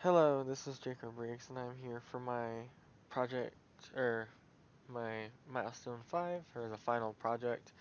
Hello, this is Jacob Briggs, and I'm here for my project, or my Milestone 5, or the final project.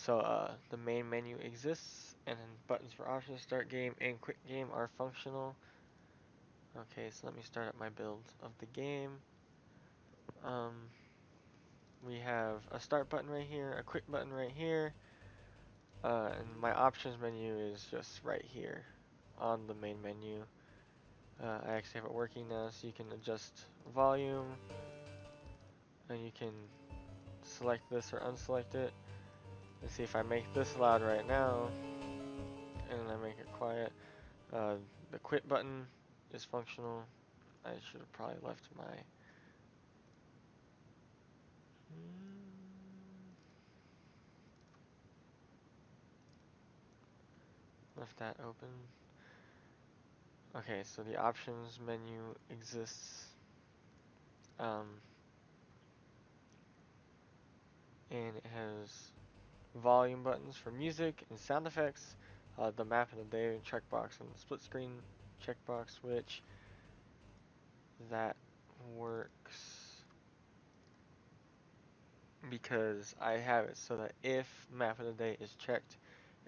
The main menu exists, and then buttons for options, start game, and quit game are functional. Okay, so let me start up my build of the game. Um, we have a start button right here, a quit button right here, and my options menu is just right here on the main menu. I actually have it working now, so you can adjust volume, and you can select this or unselect it. Let's see if I make this loud right now, and I make it quiet. Uh, the quit button is functional. I should have probably left my left that open. Okay, so the options menu exists, um, and it has volume buttons for music and sound effects, the map of the day checkbox, and the split screen checkbox, which that works because I have it so that if map of the day is checked,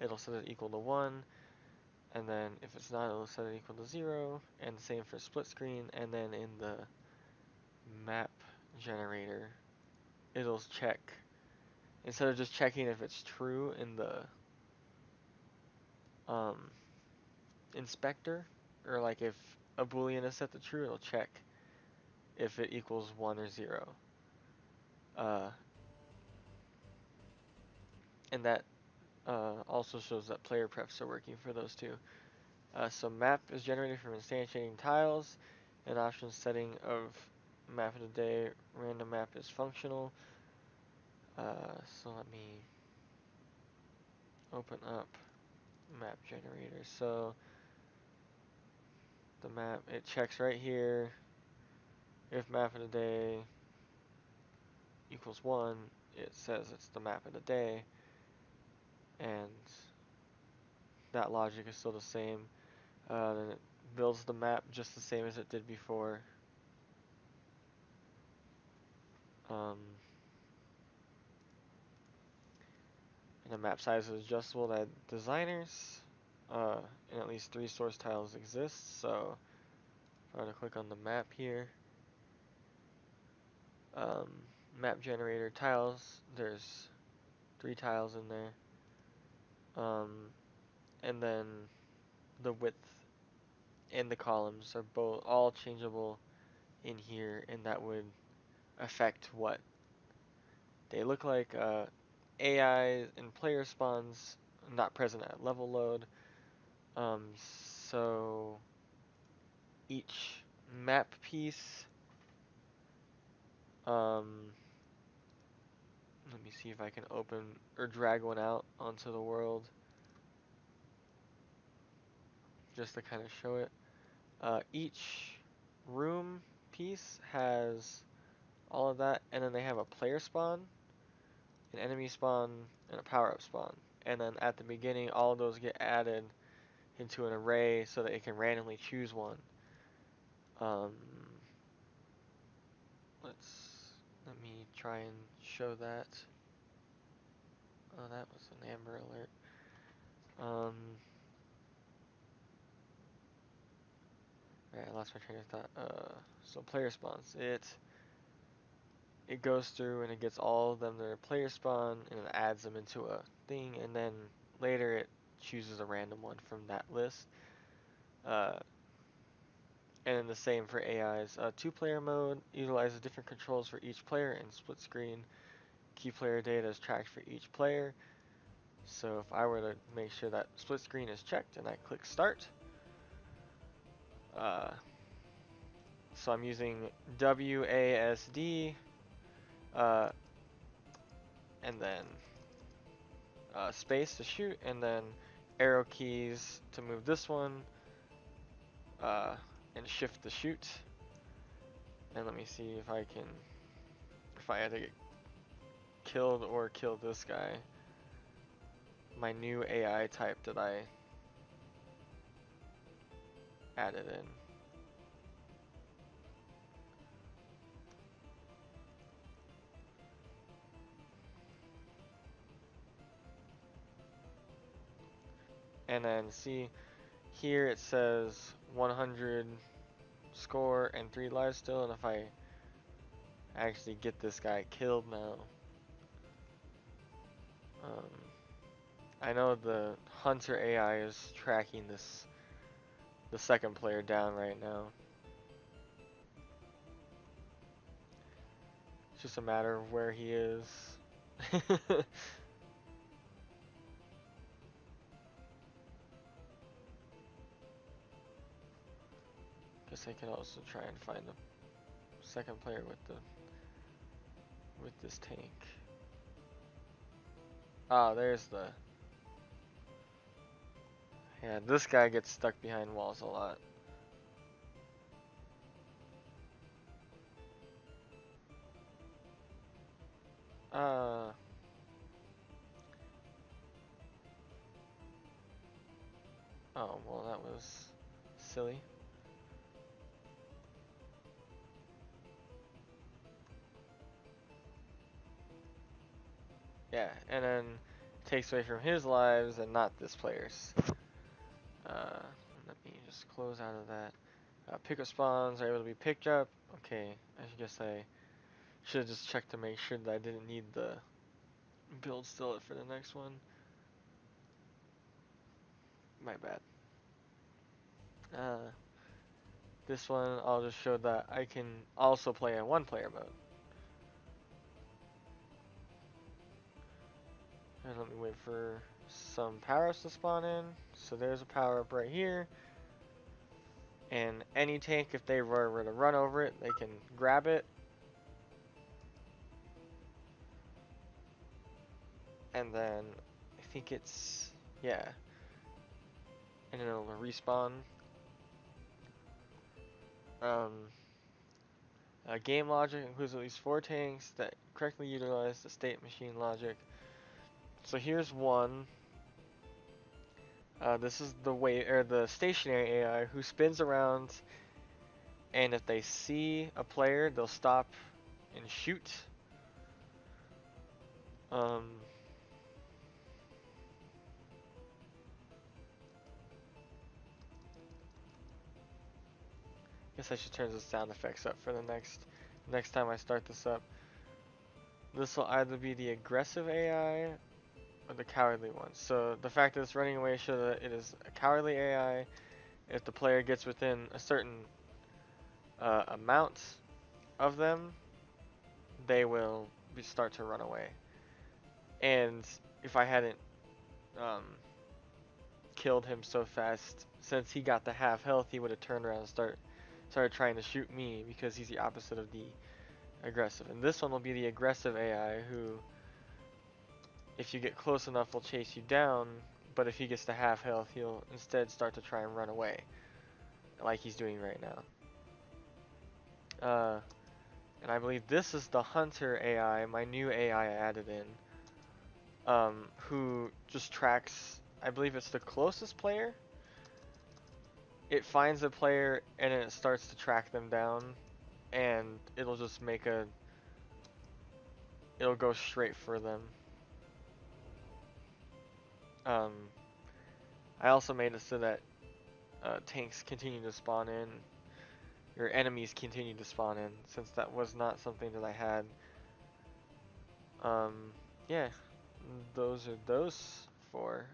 it'll set it equal to 1, and then if it's not, it'll set it equal to 0, and the same for split screen, and then in the map generator, it'll check, instead of just checking if it's true in the um, inspector, or like if a boolean is set to true, it'll check if it equals 1 or 0. Uh, and that also shows that player prefs are working for those two. So map is generated from instantiating tiles, and option setting of map of the day random map is functional. So let me open up map generator. So the map, it checks right here. If map of the day equals 1, it says it's the map of the day, and that logic is still the same. Then it builds the map just the same as it did before. Um, and the map size is adjustable to designers, and at least 3 source tiles exist. So if I were to click on the map here, um, map generator tiles, there's 3 tiles in there, and then the width and the columns are both all changeable in here, and that would affect what they look like. AI and player spawns not present at level load. Um, so each map piece, let me see if I can open or drag one out onto the world just to kind of show it. Each room piece has all of that, and then they have a player spawn, an enemy spawn, and a power up spawn. And then at the beginning, all of those get added into an array so that it can randomly choose one. Um, let me try and show that. Oh, that was an Amber Alert. Right, I lost my train of thought. So player spawns. It goes through and it gets all of them their player spawn and it adds them into a thing, and then later it chooses a random one from that list. Uh, and then the same for AIs. 2-player mode utilizes different controls for each player, and split screen key player data is tracked for each player. So if I were to make sure that split screen is checked and I click start, uh, so I'm using WASD, uh, and then space to shoot, and then arrow keys to move this one, uh, and shift to shoot. And let me see if I can, if I had to get killed or kill this guy. My new AI type that I added in. And then see here it says 100 score and 3 lives still, and if I actually get this guy killed now, um, I know the hunter AI is tracking the second player down right now. It's just a matter of where he is. Guess I can also try and find the second player with this tank. Ah, there's the. Yeah, this guy gets stuck behind walls a lot. Uh. Oh, well, that was silly. Yeah, and then takes away from his lives and not this player's. Uh, Let me just close out of that. Pickup spawns are able to be picked up. Okay, I guess I should have just checked to make sure that I didn't need the build still for the next one. My bad. Uh, this one I'll just show that I can also play in one player mode. And let me wait for some power-ups to spawn in. So there's a power-up right here. And any tank, if they were to run over it, they can grab it. And then, I think it's, yeah. And then it'll respawn. Um, Game logic includes at least 4 tanks that correctly utilize the state machine logic. So here's one. This is the stationary AI who spins around, and if they see a player, they'll stop and shoot. Guess I should turn the sound effects up for the next time I start this up. This will either be the aggressive AI or the cowardly one. So the fact that it's running away shows that it is a cowardly AI. If the player gets within a certain amount of them, they will start to run away. And if I hadn't um, killed him so fast, since he got the half health, he would have turned around and started trying to shoot me because he's the opposite of the aggressive. And this one will be the aggressive AI who, if you get close enough, will chase you down, but if he gets to half health, he'll instead start to try and run away, like he's doing right now. And I believe this is the hunter AI, my new AI I added in, who just tracks, I believe it's the closest player. It finds a player and then it starts to track them down, and it'll just it'll go straight for them. Um, I also made it so that tanks continue to spawn in, or enemies continue to spawn in, since that was not something that I had. Yeah, those are those four.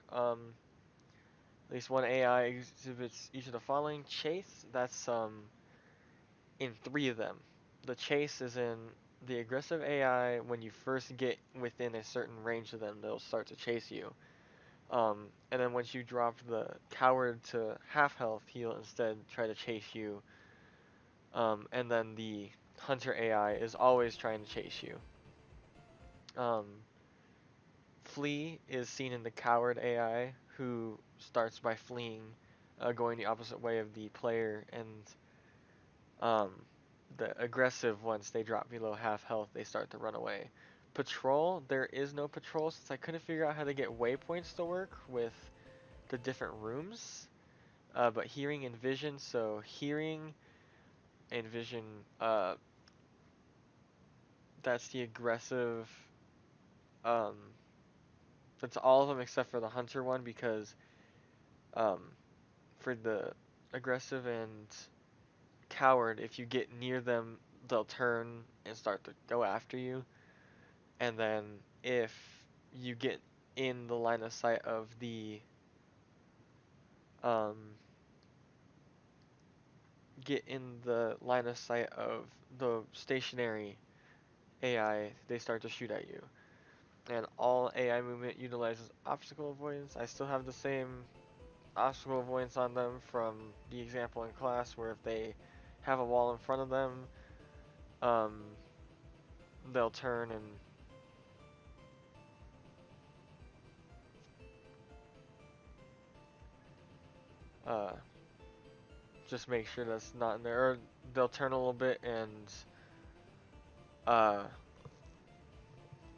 At least one AI exhibits each of the following. Chase, that's in 3 of them. The chase is in the aggressive AI. When you first get within a certain range of them, they'll start to chase you. And then once you drop the coward to half health, he'll instead try to chase you. And then the hunter AI is always trying to chase you. Flee is seen in the coward AI, who starts by fleeing, going the opposite way of the player, and the aggressive, once they drop below half health, they start to run away. Patrol, there is no patrol since I couldn't figure out how to get waypoints to work with the different rooms. But hearing and vision, so hearing and vision, that's the aggressive, um, that's all of them except for the hunter one, because Um, for the aggressive and coward, if you get near them, they'll turn and start to go after you. And then if you um, get in the line of sight of the stationary AI, they start to shoot at you. And all AI movement utilizes obstacle avoidance. I still have the same obstacle avoidance on them from the example in class, where if they have a wall in front of them, um, they'll turn and uh, just make sure that's not in there. Or they'll turn a little bit and uh,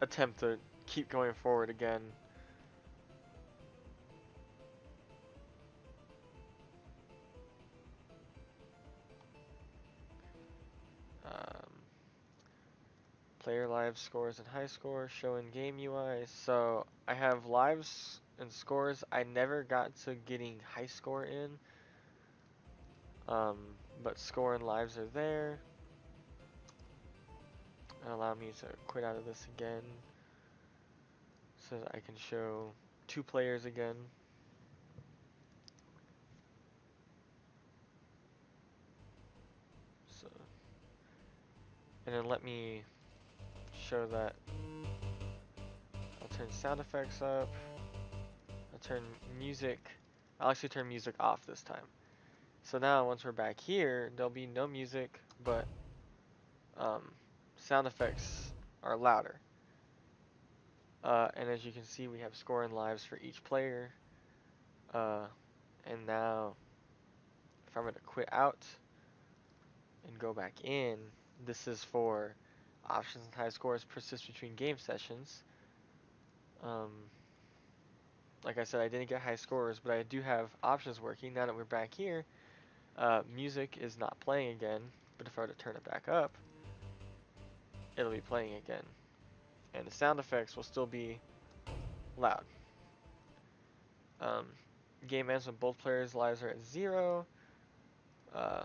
attempt to keep going forward again. Um, Player lives, scores, and high score show in game UI. So I have lives and scores. I never got to getting high score in, um, but score and lives are there. And allow me to quit out of this again, so that I can show 2 players again. So, and then let me show that. I'll turn sound effects up. I'll turn music. I'll actually turn music off this time. So now once we're back here, there'll be no music, but um, sound effects are louder. And as you can see, we have score and lives for each player. And now, if I'm going to quit out and go back in, this is for options and high scores persist between game sessions. Um, like I said, I didn't get high scores, but I do have options working. Now that we're back here, music is not playing again, but if I were to turn it back up, it'll be playing again. And the sound effects will still be loud. Um, Game ends when both players' lives are at 0. Uh,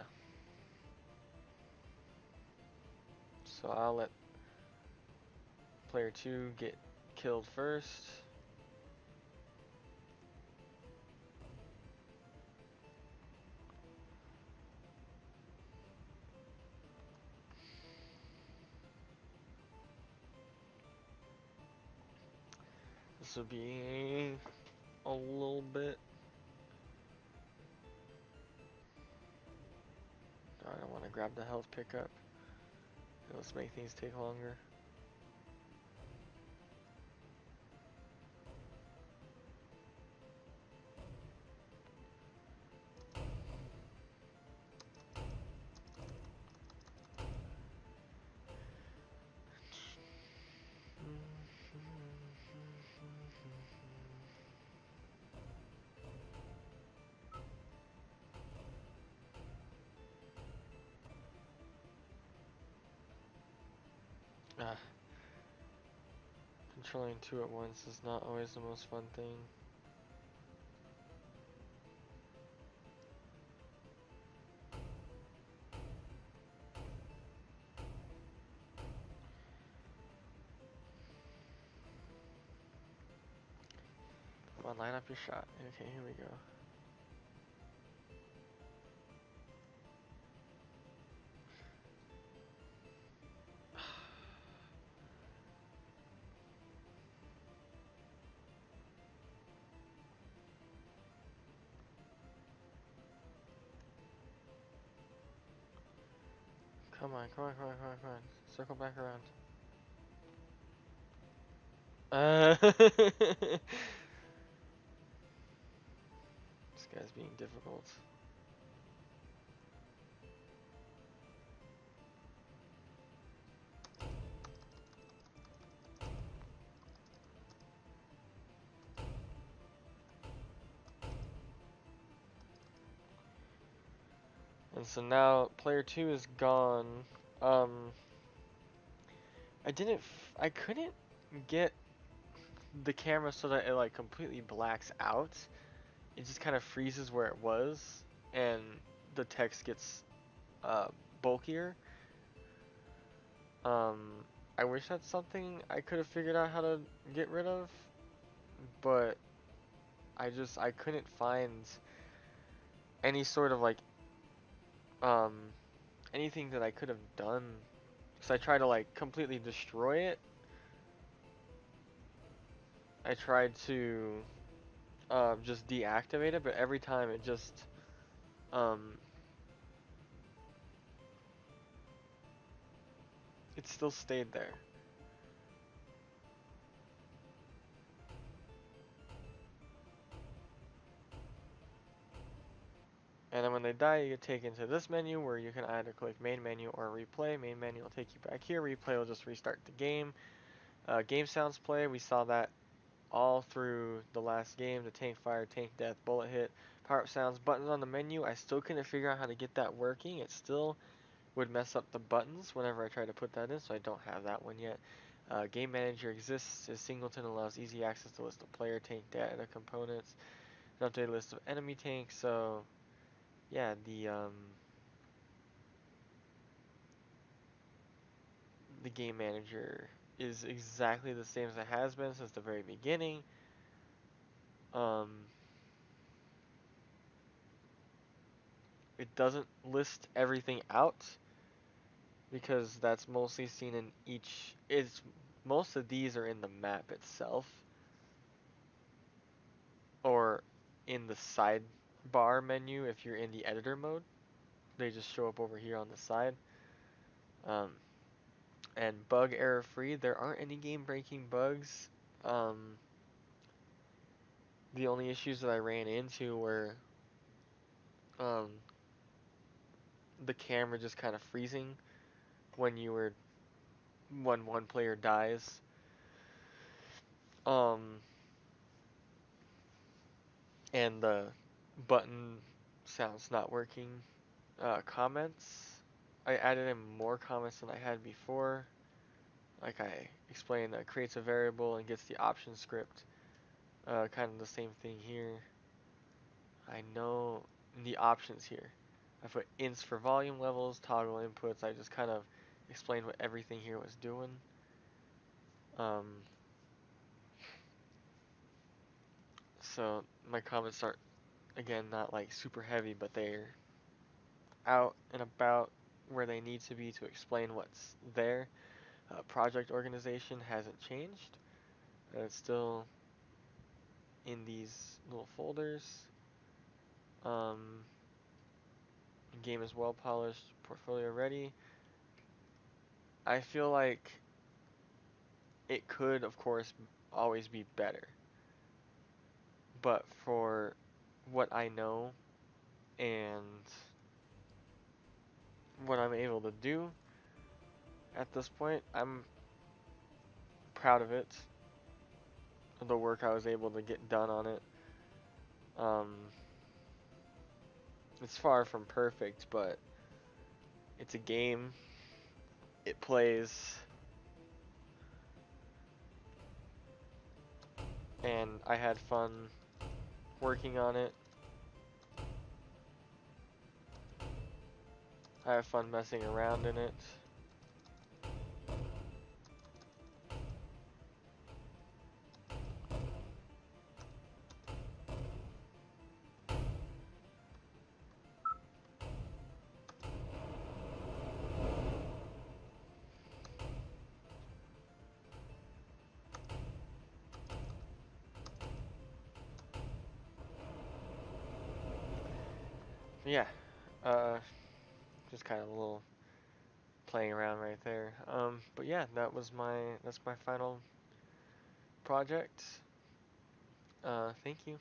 so I'll let player 2 get killed first. This will be a little bit. I don't want to grab the health pickup. Let's make things take longer. Ah, controlling 2 at once is not always the most fun thing. Come on, line up your shot. Okay, here we go. Come on, come on, come on, come on, come on. Circle back around. This guy's being difficult. And so now player 2 is gone. Um, I couldn't get the camera so that it like completely blacks out. it just kind of freezes where it was, and the text gets uh, bulkier. Um, I wish that's something I could have figured out how to get rid of, but I couldn't find any sort of like um anything that I could have done. Because I tried to like completely destroy it. I tried to just deactivate it, but every time it just um it still stayed there. And then when they die, you get taken to this menu where you can either click main menu or replay. Main menu will take you back here. Replay will just restart the game. Game sounds play. We saw that all through the last game. The tank fire, tank death, bullet hit, power up sounds, buttons on the menu. I still couldn't figure out how to get that working. It still would mess up the buttons whenever I try to put that in, so I don't have that one yet. Game manager exists as singleton, allows easy access to list of player tank data components, an updated list of enemy tanks. So yeah, the game manager is exactly the same as it has been since the very beginning. Um, it doesn't list everything out because that's mostly seen in each. It's most of these are in the map itself or in the sidebar menu if you're in the editor mode. They just show up over here on the side. Um, and bug error free. There aren't any game breaking bugs. Um, the only issues that I ran into were um, the camera just kind of freezing when you were when one player dies. Um, and the button sounds not working. Comments. I added in more comments than I had before. Like I explained, that creates a variable and gets the option script. Kind of the same thing here. I know in the options here, I put ints for volume levels, toggle inputs. I just kind of explained what everything here was doing. Um, so my comments are again not like super heavy, but they're out and about where they need to be to explain what's there. Project organization hasn't changed. It's still in these little folders. Um, game is well polished, portfolio ready. I feel like it could, of course, always be better. But for what I know and what I'm able to do at this point, I'm proud of it. The work I was able to get done on it. Um, it's far from perfect, but it's a game. It plays, and I had fun working on it. I have fun messing around in it. Yeah, uh, just kind of a little playing around right there. But yeah, that's my final project. Thank you.